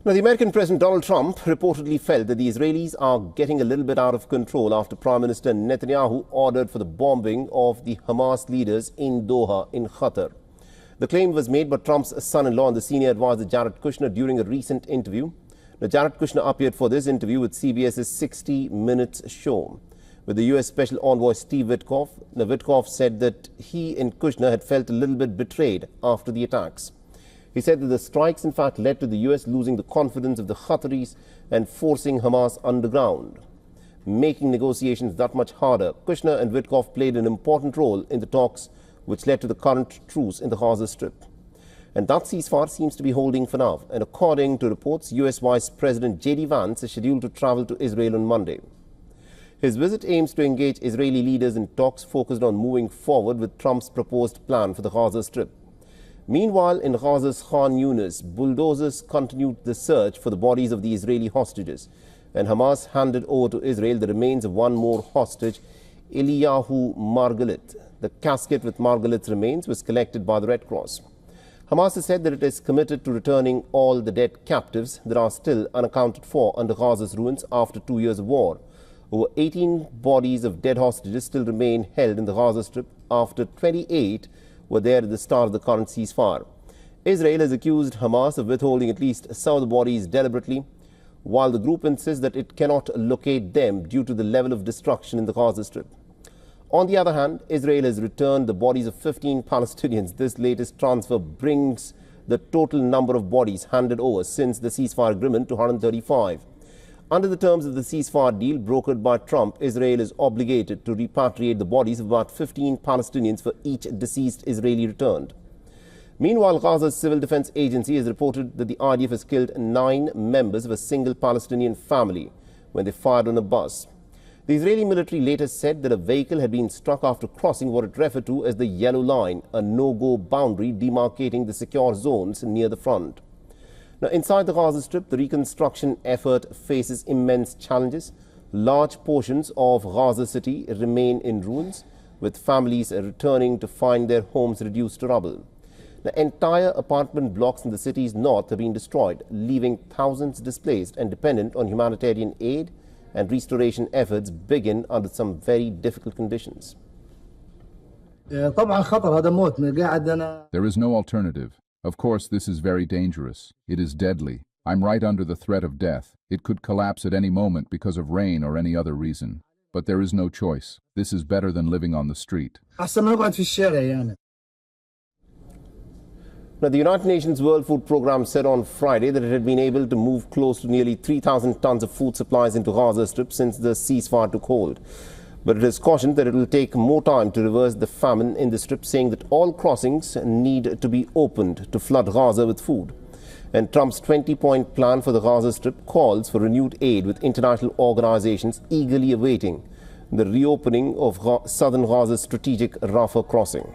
Now, the American President Donald Trump reportedly felt that the Israelis are getting a little bit out of control after Prime Minister Netanyahu ordered for the bombing of the Hamas leaders in Doha in Qatar. The claim was made by Trump's son-in-law and the senior advisor Jared Kushner during a recent interview. Now, Jared Kushner appeared for this interview with CBS's 60 Minutes show with the U.S. Special Envoy Steve Witkoff. Now, Witkoff said that he and Kushner had felt a little bit betrayed after the attacks. He said that the strikes, in fact, led to the U.S. losing the confidence of the Qataris and forcing Hamas underground, making negotiations that much harder. Kushner and Witkoff played an important role in the talks which led to the current truce in the Gaza Strip. And that ceasefire seems to be holding for now. And according to reports, U.S. Vice President J.D. Vance is scheduled to travel to Israel on Monday. His visit aims to engage Israeli leaders in talks focused on moving forward with Trump's proposed plan for the Gaza Strip. Meanwhile, in Gaza's Khan Yunis, bulldozers continued the search for the bodies of the Israeli hostages, and Hamas handed over to Israel the remains of one more hostage, Eliyahu Margalit. The casket with Margalit's remains was collected by the Red Cross. Hamas has said that it is committed to returning all the dead captives that are still unaccounted for under Gaza's ruins after 2 years of war. Over 18 bodies of dead hostages still remain held in the Gaza Strip after 28 were there at the start of the current ceasefire. Israel has accused Hamas of withholding at least some of the bodies deliberately, while the group insists that it cannot locate them due to the level of destruction in the Gaza Strip. On the other hand, Israel has returned the bodies of 15 Palestinians. This latest transfer brings the total number of bodies handed over since the ceasefire agreement to 135. Under the terms of the ceasefire deal brokered by Trump, Israel is obligated to repatriate the bodies of about 15 Palestinians for each deceased Israeli returned. Meanwhile, Gaza's Civil Defense Agency has reported that the IDF has killed 9 members of a single Palestinian family when they fired on a bus. The Israeli military later said that a vehicle had been struck after crossing what it referred to as the Yellow Line, a no-go boundary demarcating the secure zones near the front. Now, inside the Gaza Strip, the reconstruction effort faces immense challenges. Large portions of Gaza City remain in ruins, with families returning to find their homes reduced to rubble. The entire apartment blocks in the city's north have been destroyed, leaving thousands displaced and dependent on humanitarian aid, and restoration efforts begin under some very difficult conditions. There is no alternative. Of course, this is very dangerous. It is deadly. I'm right under the threat of death. It could collapse at any moment because of rain or any other reason. But there is no choice. This is better than living on the street. Now, the United Nations World Food Programme said on Friday that it had been able to move close to nearly 3,000 tons of food supplies into Gaza Strip since the ceasefire took hold. But it has cautioned that it will take more time to reverse the famine in the Strip, saying that all crossings need to be opened to flood Gaza with food. And Trump's 20-point plan for the Gaza Strip calls for renewed aid, with international organizations eagerly awaiting the reopening of southern Gaza's strategic Rafah crossing.